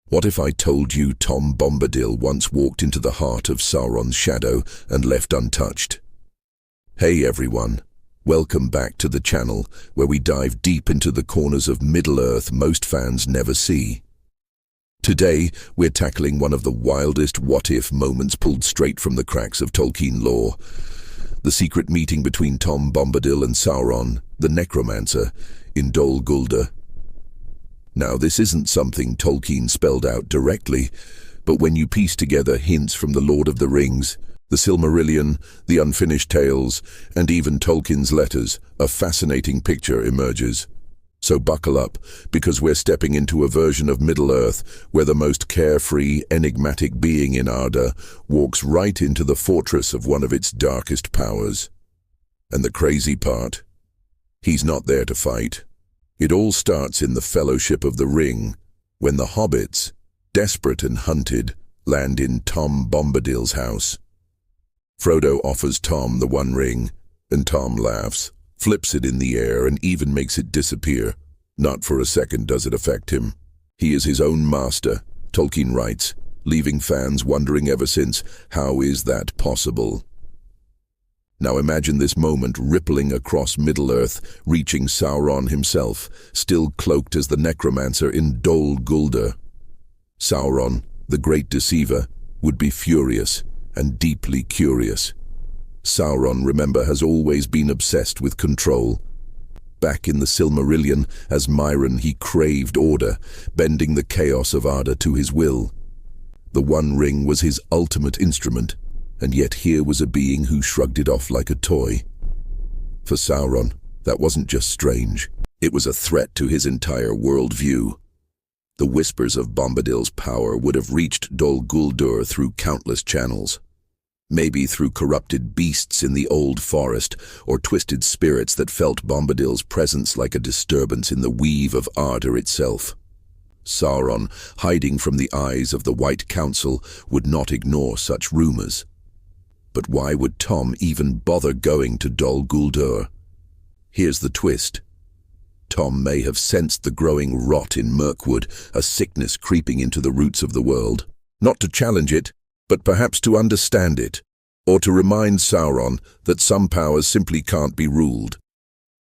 What if I told you Tom Bombadil once walked into the heart of Sauron's shadow and left untouched? Hey everyone, welcome back to the channel where we dive deep into the corners of Middle-earth most fans never see. Today, we're tackling one of the wildest what-if moments pulled straight from the cracks of Tolkien lore. The secret meeting between Tom Bombadil and Sauron the Necromancer in Dol Guldur. Now, this isn't something Tolkien spelled out directly, but when you piece together hints from The Lord of the Rings, the Silmarillion, the Unfinished Tales, and even Tolkien's letters, a fascinating picture emerges. So buckle up, because we're stepping into a version of Middle-earth where the most carefree, enigmatic being in Arda walks right into the fortress of one of its darkest powers. And the crazy part? He's not there to fight. It all starts in the Fellowship of the Ring, when the hobbits, desperate and hunted, land in Tom Bombadil's house. Frodo offers Tom the One Ring, and Tom laughs, flips it in the air, and even makes it disappear. Not for a second does it affect him. He is his own master, Tolkien writes, leaving fans wondering ever since, how is that possible? Now imagine this moment rippling across Middle-earth, reaching Sauron himself, still cloaked as the Necromancer in Dol Guldur. Sauron, the great deceiver, would be furious and deeply curious. Sauron, remember, has always been obsessed with control. Back in the Silmarillion, as Myron, he craved order, bending the chaos of Arda to his will. The One Ring was his ultimate instrument, and yet here was a being who shrugged it off like a toy. For Sauron, that wasn't just strange. It was a threat to his entire worldview. The whispers of Bombadil's power would have reached Dol Guldur through countless channels. Maybe through corrupted beasts in the old forest, or twisted spirits that felt Bombadil's presence like a disturbance in the weave of Arda itself. Sauron, hiding from the eyes of the White Council, would not ignore such rumors. But why would Tom even bother going to Dol Guldur? Here's the twist. Tom may have sensed the growing rot in Mirkwood, a sickness creeping into the roots of the world. Not to challenge it, but perhaps to understand it, or to remind Sauron that some powers simply can't be ruled.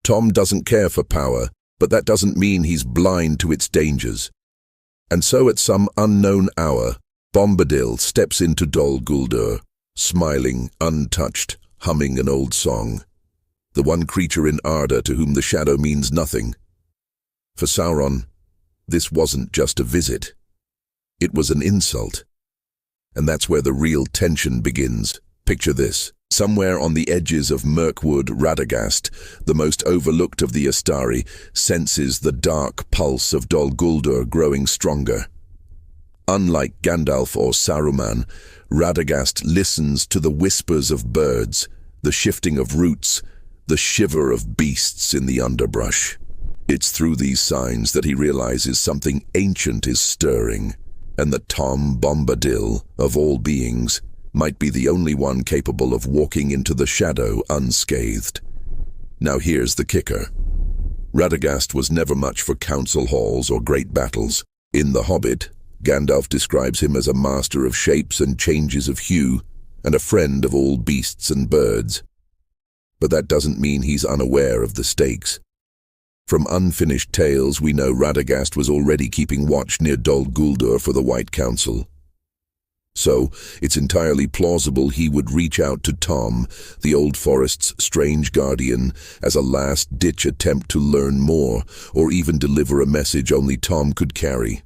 Tom doesn't care for power, but that doesn't mean he's blind to its dangers. And so at some unknown hour, Bombadil steps into Dol Guldur, smiling, untouched, humming an old song. The one creature in Arda to whom the shadow means nothing. For Sauron, this wasn't just a visit. It was an insult. And that's where the real tension begins. Picture this. Somewhere on the edges of Mirkwood, Radagast, the most overlooked of the Astari, senses the dark pulse of Dol Guldur growing stronger. Unlike Gandalf or Saruman, Radagast listens to the whispers of birds, the shifting of roots, the shiver of beasts in the underbrush. It's through these signs that he realizes something ancient is stirring, and that Tom Bombadil, of all beings, might be the only one capable of walking into the shadow unscathed. Now here's the kicker. Radagast was never much for council halls or great battles. In The Hobbit, Gandalf describes him as a master of shapes and changes of hue, and a friend of all beasts and birds. But that doesn't mean he's unaware of the stakes. From Unfinished Tales, we know Radagast was already keeping watch near Dol Guldur for the White Council. So, it's entirely plausible he would reach out to Tom, the Old Forest's strange guardian, as a last-ditch attempt to learn more, or even deliver a message only Tom could carry.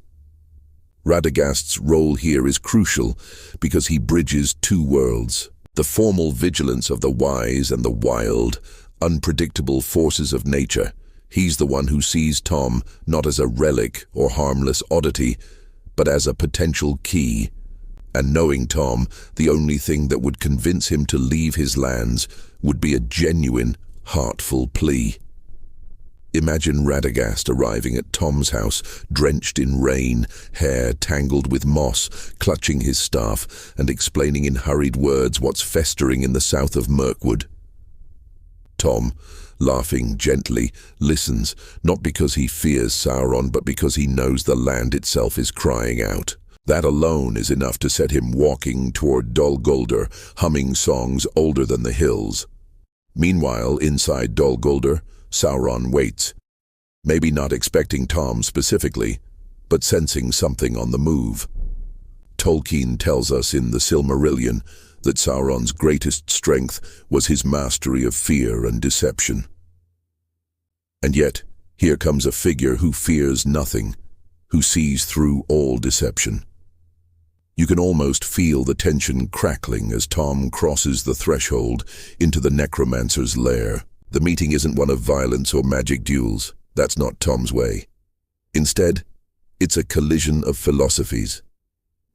Radagast's role here is crucial because he bridges two worlds: the formal vigilance of the wise and the wild, unpredictable forces of nature. He's the one who sees Tom not as a relic or harmless oddity, but as a potential key. And knowing Tom, the only thing that would convince him to leave his lands would be a genuine, heartful plea. Imagine Radagast arriving at Tom's house, drenched in rain, hair tangled with moss, clutching his staff, and explaining in hurried words what's festering in the south of Mirkwood. Tom, laughing gently, listens, not because he fears Sauron, but because he knows the land itself is crying out. That alone is enough to set him walking toward Dol Guldur, humming songs older than the hills. Meanwhile, inside Dol Guldur, Sauron waits, maybe not expecting Tom specifically, but sensing something on the move. Tolkien tells us in the Silmarillion that Sauron's greatest strength was his mastery of fear and deception. And yet, here comes a figure who fears nothing, who sees through all deception. You can almost feel the tension crackling as Tom crosses the threshold into the necromancer's lair. The meeting isn't one of violence or magic duels. That's not Tom's way. Instead, it's a collision of philosophies.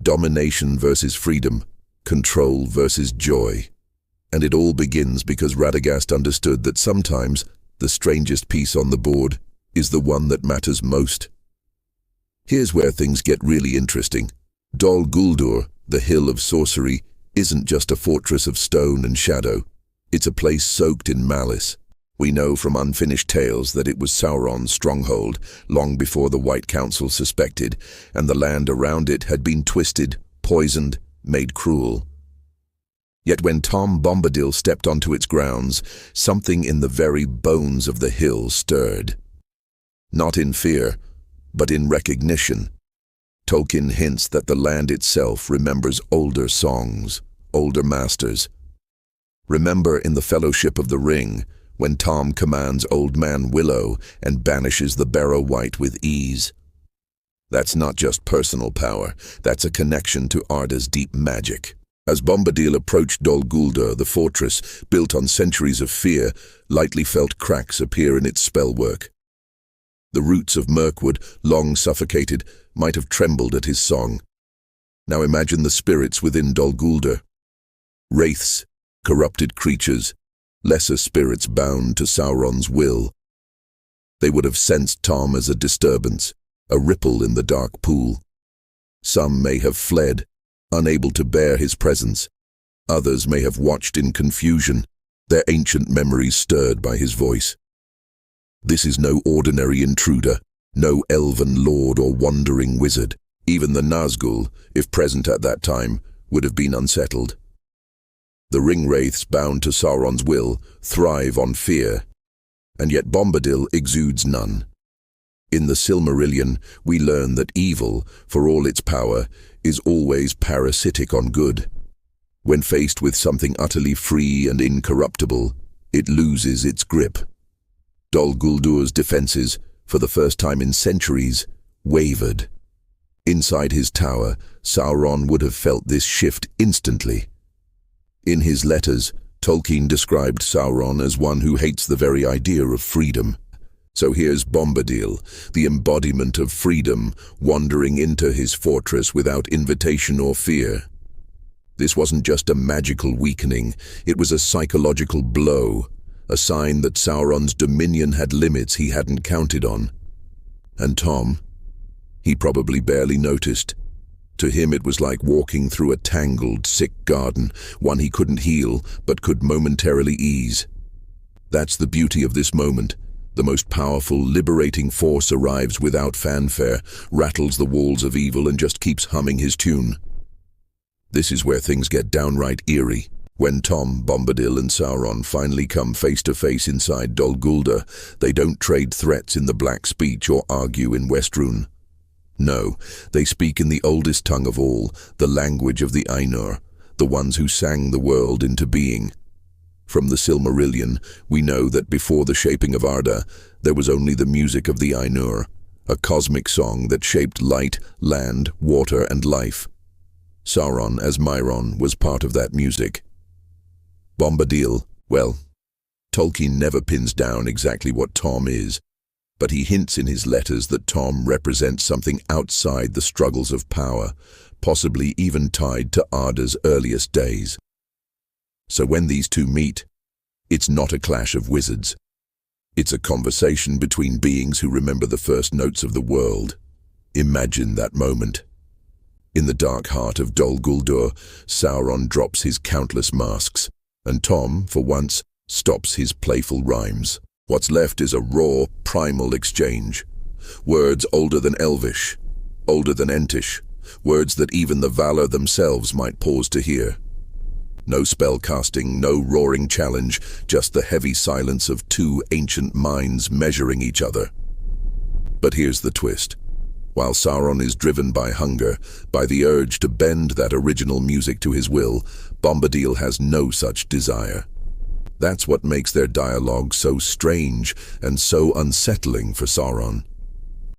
Domination versus freedom, control versus joy. And it all begins because Radagast understood that sometimes the strangest piece on the board is the one that matters most. Here's where things get really interesting. Dol Guldur, the Hill of Sorcery, isn't just a fortress of stone and shadow. It's a place soaked in malice. We know from unfinished tales that it was Sauron's stronghold long before the White Council suspected, and the land around it had been twisted, poisoned, made cruel. Yet when Tom Bombadil stepped onto its grounds, something in the very bones of the hill stirred. Not in fear, but in recognition. Tolkien hints that the land itself remembers older songs, older masters. Remember in the Fellowship of the Ring, when Tom commands Old Man Willow and banishes the Barrow Wight with ease. That's not just personal power, that's a connection to Arda's deep magic. As Bombadil approached Dol Guldur, the fortress, built on centuries of fear, lightly felt cracks appear in its spellwork. The roots of Mirkwood, long suffocated, might have trembled at his song. Now imagine the spirits within Dol Guldur. Wraiths, corrupted creatures, lesser spirits bound to Sauron's will. They would have sensed Tom as a disturbance, a ripple in the dark pool. Some may have fled, unable to bear his presence. Others may have watched in confusion, their ancient memories stirred by his voice. This is no ordinary intruder, no elven lord or wandering wizard. Even the Nazgul, if present at that time, would have been unsettled. The ring-wraiths bound to Sauron's will thrive on fear, and yet Bombadil exudes none. In the Silmarillion, we learn that evil, for all its power, is always parasitic on good. When faced with something utterly free and incorruptible, it loses its grip. Dol Guldur's defenses, for the first time in centuries, wavered. Inside his tower, Sauron would have felt this shift instantly. In his letters, Tolkien described Sauron as one who hates the very idea of freedom. So here's Bombadil, the embodiment of freedom, wandering into his fortress without invitation or fear. This wasn't just a magical weakening, it was a psychological blow, a sign that Sauron's dominion had limits he hadn't counted on. And Tom? He probably barely noticed. To him it was like walking through a tangled, sick garden, one he couldn't heal, but could momentarily ease. That's the beauty of this moment. The most powerful, liberating force arrives without fanfare, rattles the walls of evil and just keeps humming his tune. This is where things get downright eerie. When Tom, Bombadil and Sauron finally come face to face inside Dol Guldur, they don't trade threats in the Black Speech or argue in Westruun. No, they speak in the oldest tongue of all, the language of the Ainur, the ones who sang the world into being. From the Silmarillion, we know that before the shaping of Arda, there was only the music of the Ainur, a cosmic song that shaped light, land, water, and life. Sauron, as Myron, was part of that music. Bombadil, well, Tolkien never pins down exactly what Tom is, but he hints in his letters that Tom represents something outside the struggles of power, possibly even tied to Arda's earliest days. So when these two meet, it's not a clash of wizards. It's a conversation between beings who remember the first notes of the world. Imagine that moment. In the dark heart of Dol Guldur, Sauron drops his countless masks, and Tom, for once, stops his playful rhymes. What's left is a raw, primal exchange. Words older than Elvish, older than Entish, words that even the Valar themselves might pause to hear. No spell casting, no roaring challenge, just the heavy silence of two ancient minds measuring each other. But here's the twist. While Sauron is driven by hunger, by the urge to bend that original music to his will, Bombadil has no such desire. That's what makes their dialogue so strange and so unsettling for Sauron.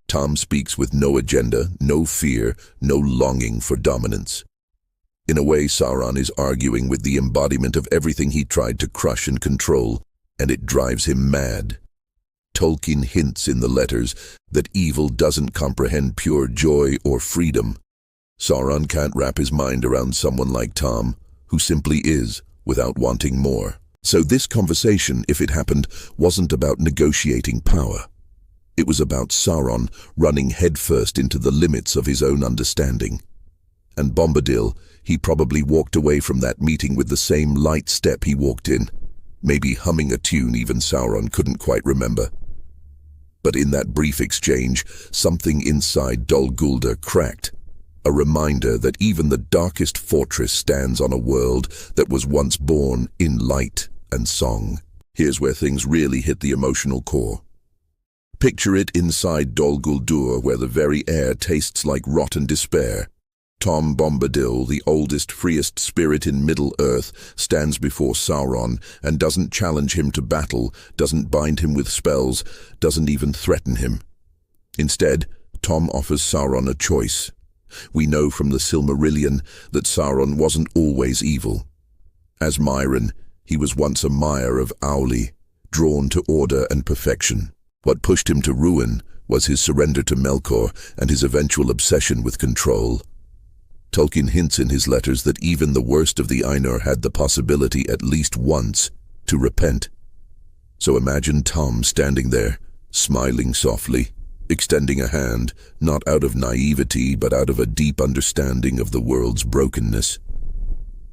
Tom speaks with no agenda, no fear, no longing for dominance. In a way, Sauron is arguing with the embodiment of everything he tried to crush and control, and it drives him mad. Tolkien hints in the letters that evil doesn't comprehend pure joy or freedom. Sauron can't wrap his mind around someone like Tom, who simply is, without wanting more. So this conversation, if it happened, wasn't about negotiating power. It was about Sauron running headfirst into the limits of his own understanding. And Bombadil, he probably walked away from that meeting with the same light step he walked in, maybe humming a tune even Sauron couldn't quite remember. But in that brief exchange, something inside Dol Guldur cracked, a reminder that even the darkest fortress stands on a world that was once born in light and song. Here's where things really hit the emotional core. Picture it inside Dol Guldur, where the very air tastes like rotten despair. Tom Bombadil, the oldest, freest spirit in Middle-earth, stands before Sauron and doesn't challenge him to battle, doesn't bind him with spells, doesn't even threaten him. Instead, Tom offers Sauron a choice. We know from the Silmarillion that Sauron wasn't always evil. As Myron, he was once a mire of Auli, drawn to order and perfection. What pushed him to ruin was his surrender to Melkor and his eventual obsession with control. Tolkien hints in his letters that even the worst of the Ainur had the possibility at least once to repent. So imagine Tom standing there, smiling softly, extending a hand, not out of naivety but out of a deep understanding of the world's brokenness.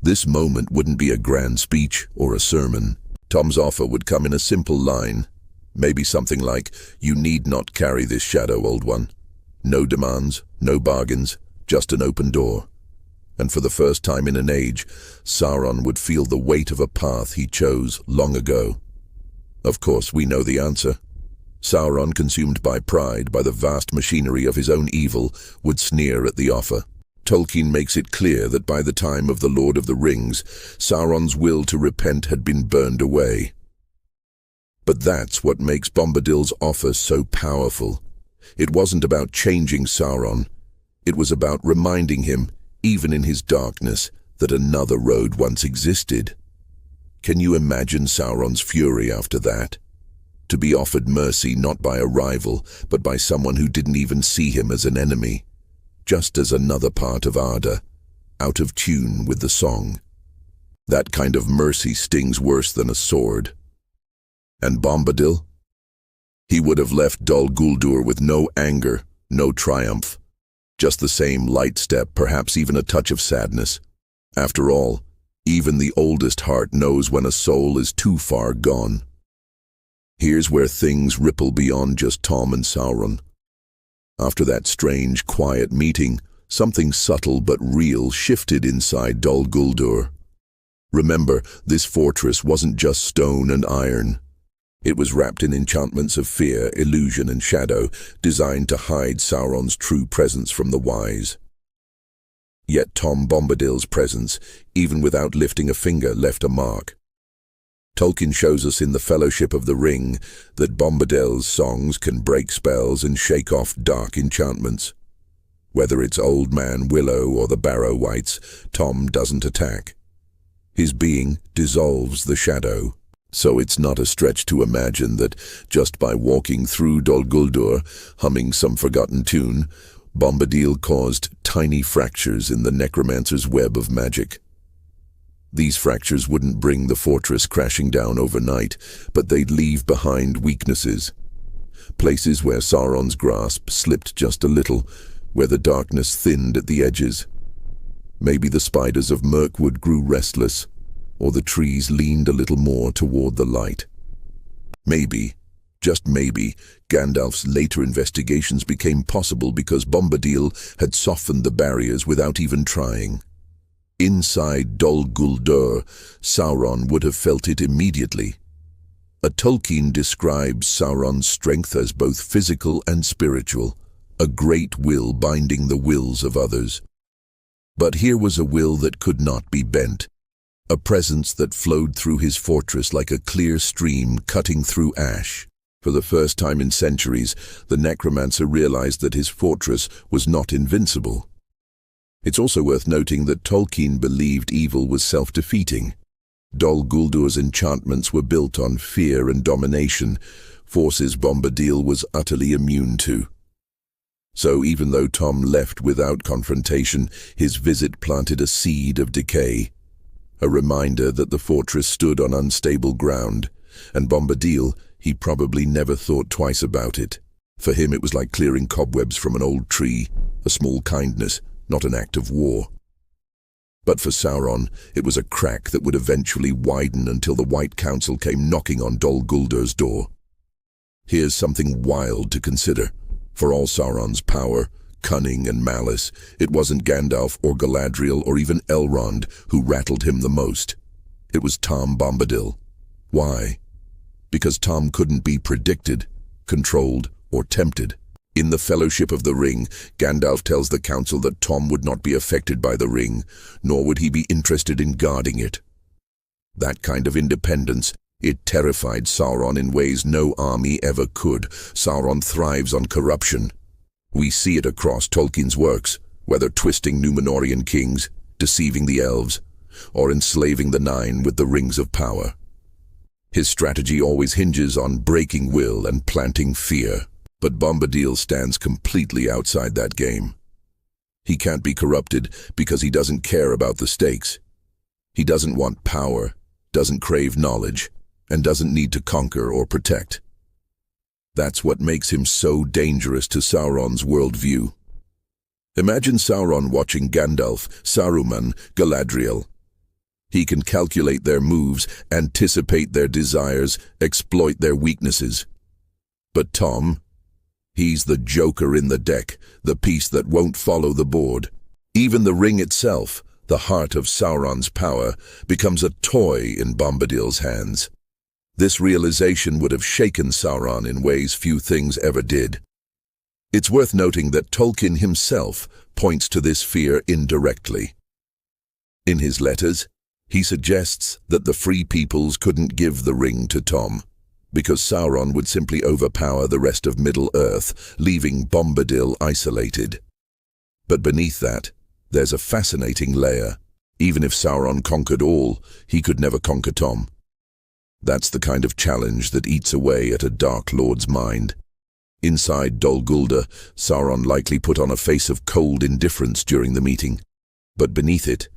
This moment wouldn't be a grand speech or a sermon. Tom's offer would come in a simple line, maybe something like, "You need not carry this shadow, old one." No demands, no bargains, just an open door. And for the first time in an age, Sauron would feel the weight of a path he chose long ago. Of course, we know the answer. Sauron, consumed by pride, by the vast machinery of his own evil, would sneer at the offer. Tolkien makes it clear that by the time of The Lord of the Rings, Sauron's will to repent had been burned away. But that's what makes Bombadil's offer so powerful. It wasn't about changing Sauron. It was about reminding him, even in his darkness, that another road once existed. Can you imagine Sauron's fury after that? To be offered mercy not by a rival, but by someone who didn't even see him as an enemy, just as another part of Arda, out of tune with the song. That kind of mercy stings worse than a sword. And Bombadil? He would have left Dol Guldur with no anger, no triumph. Just the same light step, perhaps even a touch of sadness. After all, even the oldest heart knows when a soul is too far gone. Here's where things ripple beyond just Tom and Sauron. After that strange, quiet meeting, something subtle but real shifted inside Dol Guldur. Remember, this fortress wasn't just stone and iron. It was wrapped in enchantments of fear, illusion, and shadow, designed to hide Sauron's true presence from the wise. Yet Tom Bombadil's presence, even without lifting a finger, left a mark. Tolkien shows us in The Fellowship of the Ring that Bombadil's songs can break spells and shake off dark enchantments. Whether it's Old Man Willow or the Barrow Wights, Tom doesn't attack. His being dissolves the shadow. So it's not a stretch to imagine that just by walking through Dol Guldur, humming some forgotten tune, Bombadil caused tiny fractures in the necromancer's web of magic. These fractures wouldn't bring the fortress crashing down overnight, but they'd leave behind weaknesses. Places where Sauron's grasp slipped just a little, where the darkness thinned at the edges. Maybe the spiders of Mirkwood grew restless, or the trees leaned a little more toward the light. Maybe, just maybe, Gandalf's later investigations became possible because Bombadil had softened the barriers without even trying. Inside Dol Guldur, Sauron would have felt it immediately. Tolkien describes Sauron's strength as both physical and spiritual, a great will binding the wills of others. But here was a will that could not be bent, a presence that flowed through his fortress like a clear stream cutting through ash. For the first time in centuries, the necromancer realized that his fortress was not invincible. It's also worth noting that Tolkien believed evil was self-defeating. Dol Guldur's enchantments were built on fear and domination, forces Bombadil was utterly immune to. So even though Tom left without confrontation, his visit planted a seed of decay, a reminder that the fortress stood on unstable ground, and Bombadil, he probably never thought twice about it. For him it was like clearing cobwebs from an old tree, a small kindness, not an act of war. But for Sauron, it was a crack that would eventually widen until the White Council came knocking on Dol Guldur's door. Here's something wild to consider. For all Sauron's power, cunning and malice, it wasn't Gandalf or Galadriel or even Elrond who rattled him the most. It was Tom Bombadil. Why? Because Tom couldn't be predicted, controlled, or tempted. In the Fellowship of the Ring, Gandalf tells the Council that Tom would not be affected by the ring, nor would he be interested in guarding it. That kind of independence, it terrified Sauron in ways no army ever could. Sauron thrives on corruption. We see it across Tolkien's works, whether twisting Númenórean kings, deceiving the elves, or enslaving the Nine with the rings of power. His strategy always hinges on breaking will and planting fear. But Bombadil stands completely outside that game. He can't be corrupted because he doesn't care about the stakes. He doesn't want power, doesn't crave knowledge, and doesn't need to conquer or protect. That's what makes him so dangerous to Sauron's worldview. Imagine Sauron watching Gandalf, Saruman, Galadriel. He can calculate their moves, anticipate their desires, exploit their weaknesses. But Tom, he's the joker in the deck, the piece that won't follow the board. Even the ring itself, the heart of Sauron's power, becomes a toy in Bombadil's hands. This realization would have shaken Sauron in ways few things ever did. It's worth noting that Tolkien himself points to this fear indirectly. In his letters, he suggests that the Free Peoples couldn't give the ring to Tom, because Sauron would simply overpower the rest of Middle-earth, leaving Bombadil isolated. But beneath that, there's a fascinating layer. Even if Sauron conquered all, he could never conquer Tom. That's the kind of challenge that eats away at a Dark Lord's mind. Inside Dol Guldur, Sauron likely put on a face of cold indifference during the meeting. But beneath it,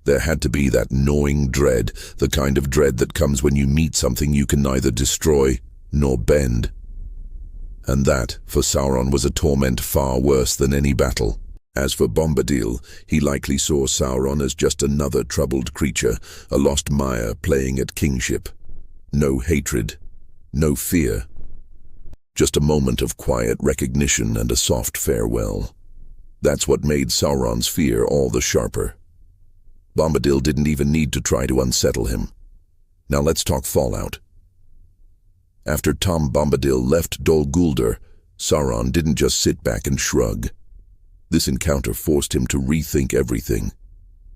there had to be that gnawing dread, the kind of dread that comes when you meet something you can neither destroy nor bend. And that, for Sauron, was a torment far worse than any battle. As for Bombadil, he likely saw Sauron as just another troubled creature, a lost Maya playing at kingship. No hatred, no fear. Just a moment of quiet recognition and a soft farewell. That's what made Sauron's fear all the sharper. Bombadil didn't even need to try to unsettle him. Now let's talk fallout. After Tom Bombadil left Dol Guldur, Sauron didn't just sit back and shrug. This encounter forced him to rethink everything.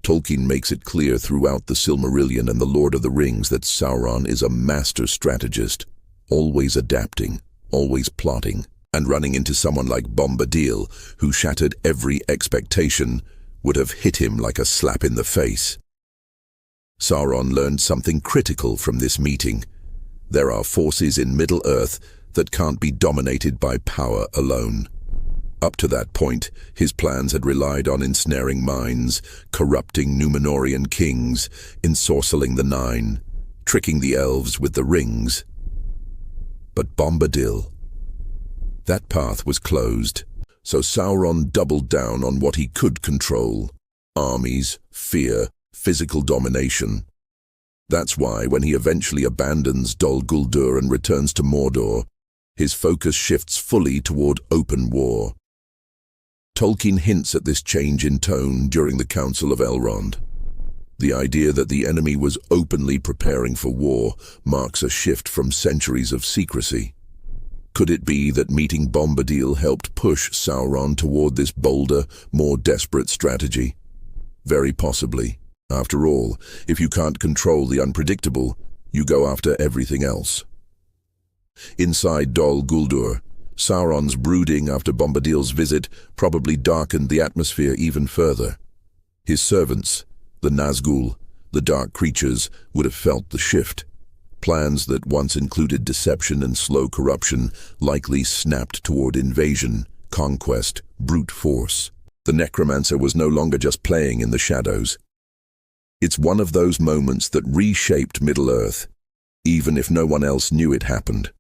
Tolkien makes it clear throughout the Silmarillion and the Lord of the Rings that Sauron is a master strategist, always adapting, always plotting, and running into someone like Bombadil, who shattered every expectation, would have hit him like a slap in the face. Sauron learned something critical from this meeting. There are forces in Middle-earth that can't be dominated by power alone. Up to that point, his plans had relied on ensnaring minds, corrupting Númenórean kings, ensorceling the Nine, tricking the elves with the rings. But Bombadil, that path was closed. So Sauron doubled down on what he could control: armies, fear, physical domination. That's why, when he eventually abandons Dol Guldur and returns to Mordor, his focus shifts fully toward open war. Tolkien hints at this change in tone during the Council of Elrond. The idea that the enemy was openly preparing for war marks a shift from centuries of secrecy. Could it be that meeting Bombadil helped push Sauron toward this bolder, more desperate strategy? Very possibly. After all, if you can't control the unpredictable, you go after everything else. Inside Dol Guldur, Sauron's brooding after Bombadil's visit probably darkened the atmosphere even further. His servants, the Nazgul, the dark creatures, would have felt the shift. Plans that once included deception and slow corruption likely snapped toward invasion, conquest, brute force. The Necromancer was no longer just playing in the shadows. It's one of those moments that reshaped Middle-earth, even if no one else knew it happened.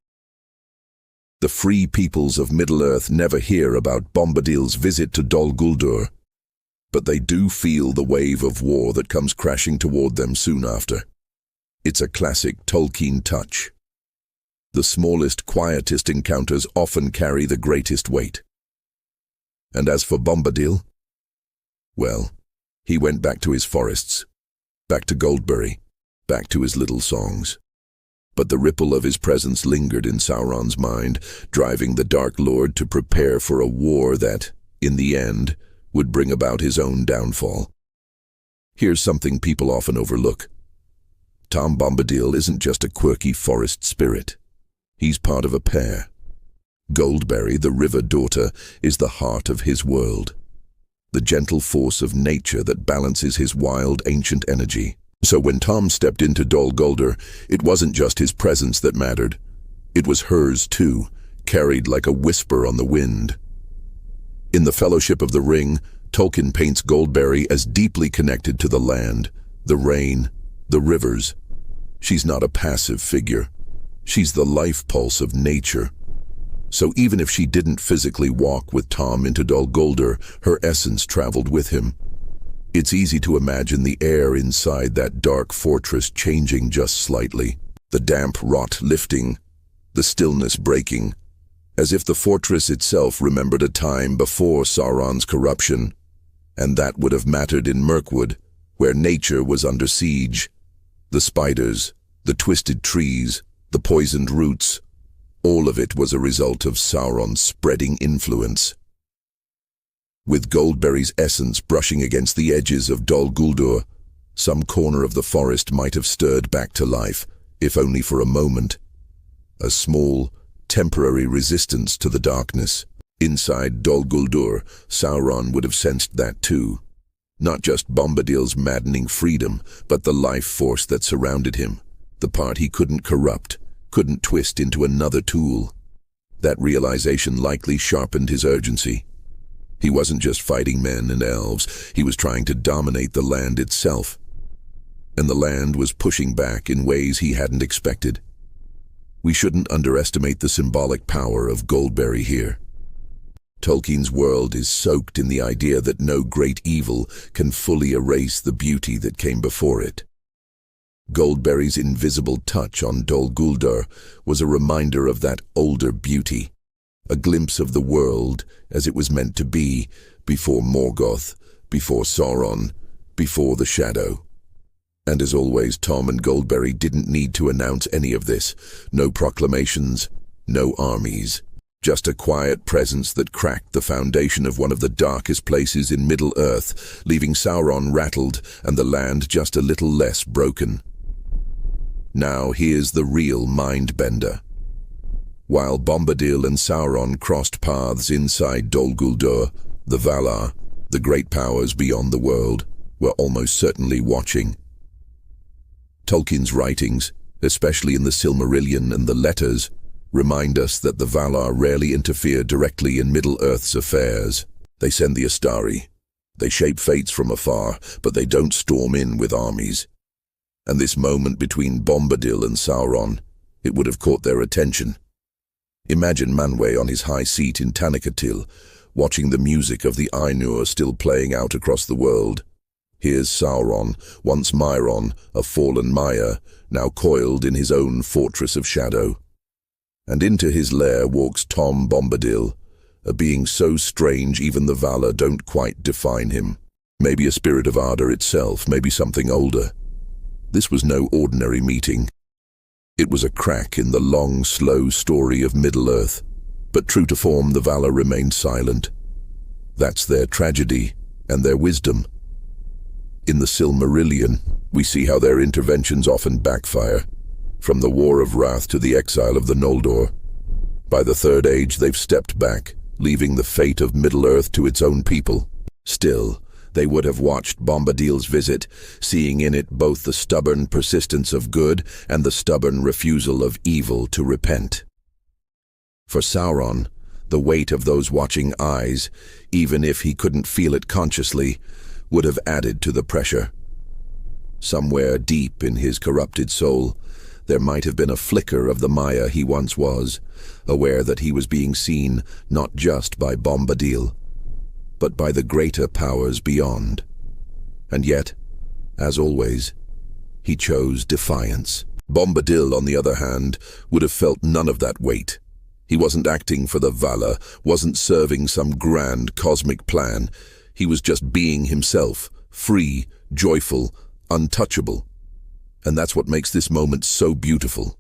The free peoples of Middle-earth never hear about Bombadil's visit to Dol Guldur, but they do feel the wave of war that comes crashing toward them soon after. It's a classic Tolkien touch. The smallest, quietest encounters often carry the greatest weight. And as for Bombadil, well, he went back to his forests, back to Goldberry, back to his little songs. But the ripple of his presence lingered in Sauron's mind, driving the Dark Lord to prepare for a war that, in the end, would bring about his own downfall. Here's something people often overlook. Tom Bombadil isn't just a quirky forest spirit. He's part of a pair. Goldberry, the river daughter, is the heart of his world, the gentle force of nature that balances his wild, ancient energy. So when Tom stepped into Dol Guldur, it wasn't just his presence that mattered. It was hers too, carried like a whisper on the wind. In the Fellowship of the Ring, Tolkien paints Goldberry as deeply connected to the land, the rain, the rivers. She's not a passive figure. She's the life pulse of nature. So even if she didn't physically walk with Tom into Dol Guldur, her essence traveled with him. It's easy to imagine the air inside that dark fortress changing just slightly, the damp rot lifting, the stillness breaking, as if the fortress itself remembered a time before Sauron's corruption, and that would have mattered in Mirkwood, where nature was under siege. The spiders, the twisted trees, the poisoned roots, all of it was a result of Sauron's spreading influence. With Goldberry's essence brushing against the edges of Dol Guldur, some corner of the forest might have stirred back to life, if only for a moment. A small, temporary resistance to the darkness. Inside Dol Guldur, Sauron would have sensed that too. Not just Bombadil's maddening freedom, but the life force that surrounded him, the part he couldn't corrupt, couldn't twist into another tool. That realization likely sharpened his urgency. He wasn't just fighting men and elves, he was trying to dominate the land itself. And the land was pushing back in ways he hadn't expected. We shouldn't underestimate the symbolic power of Goldberry here. Tolkien's world is soaked in the idea that no great evil can fully erase the beauty that came before it. Goldberry's invisible touch on Dol Guldur was a reminder of that older beauty, a glimpse of the world as it was meant to be, before Morgoth, before Sauron, before the Shadow. And as always, Tom and Goldberry didn't need to announce any of this. No proclamations, no armies. Just a quiet presence that cracked the foundation of one of the darkest places in Middle-earth, leaving Sauron rattled and the land just a little less broken. Now here's the real mind-bender. While Bombadil and Sauron crossed paths inside Dol Guldur, the Valar, the great powers beyond the world, were almost certainly watching. Tolkien's writings, especially in the Silmarillion and the Letters, remind us that the Valar rarely interfere directly in Middle-earth's affairs. They send the Astari. They shape fates from afar, but they don't storm in with armies. And this moment between Bombadil and Sauron, it would have caught their attention. Imagine Manwë on his high seat in Tanicatil, watching the music of the Ainur still playing out across the world. Here's Sauron, once Myron, a fallen Maya, now coiled in his own fortress of shadow. And into his lair walks Tom Bombadil, a being so strange even the Valar don't quite define him. Maybe a spirit of Ardor itself, maybe something older. This was no ordinary meeting. It was a crack in the long, slow story of Middle-earth. But true to form, the Valar remained silent. That's their tragedy and their wisdom. In the Silmarillion, we see how their interventions often backfire, from the War of Wrath to the exile of the Noldor. By the Third Age, they've stepped back, leaving the fate of Middle-earth to its own people. Still, they would have watched Bombadil's visit, seeing in it both the stubborn persistence of good and the stubborn refusal of evil to repent. For Sauron, the weight of those watching eyes, even if he couldn't feel it consciously, would have added to the pressure. Somewhere deep in his corrupted soul, there might have been a flicker of the Maya he once was, aware that he was being seen not just by Bombadil, but by the greater powers beyond. And yet, as always, he chose defiance. Bombadil, on the other hand, would have felt none of that weight. He wasn't acting for the Valar, wasn't serving some grand cosmic plan. He was just being himself, free, joyful, untouchable. And that's what makes this moment so beautiful.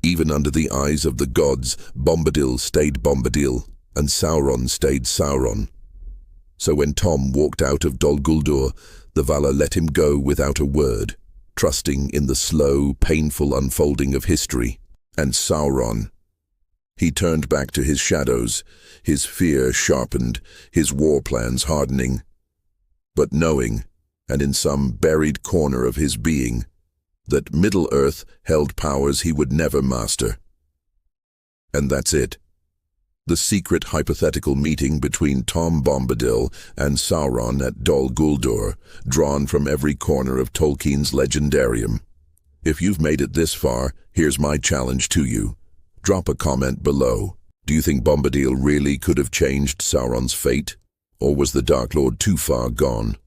Even under the eyes of the gods, Bombadil stayed Bombadil, and Sauron stayed Sauron. So when Tom walked out of Dol Guldur, the Valar let him go without a word, trusting in the slow, painful unfolding of history. And Sauron, he turned back to his shadows, his fear sharpened, his war plans hardening, but knowing, and in some buried corner of his being, that Middle-earth held powers he would never master. And that's it. The secret hypothetical meeting between Tom Bombadil and Sauron at Dol Guldur, drawn from every corner of Tolkien's legendarium. If you've made it this far, here's my challenge to you. Drop a comment below. Do you think Bombadil really could have changed Sauron's fate? Or was the Dark Lord too far gone?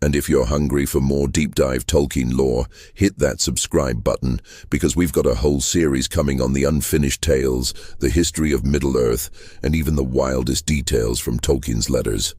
And if you're hungry for more deep-dive Tolkien lore, hit that subscribe button, because we've got a whole series coming on the unfinished tales, the history of Middle-earth, and even the wildest details from Tolkien's letters.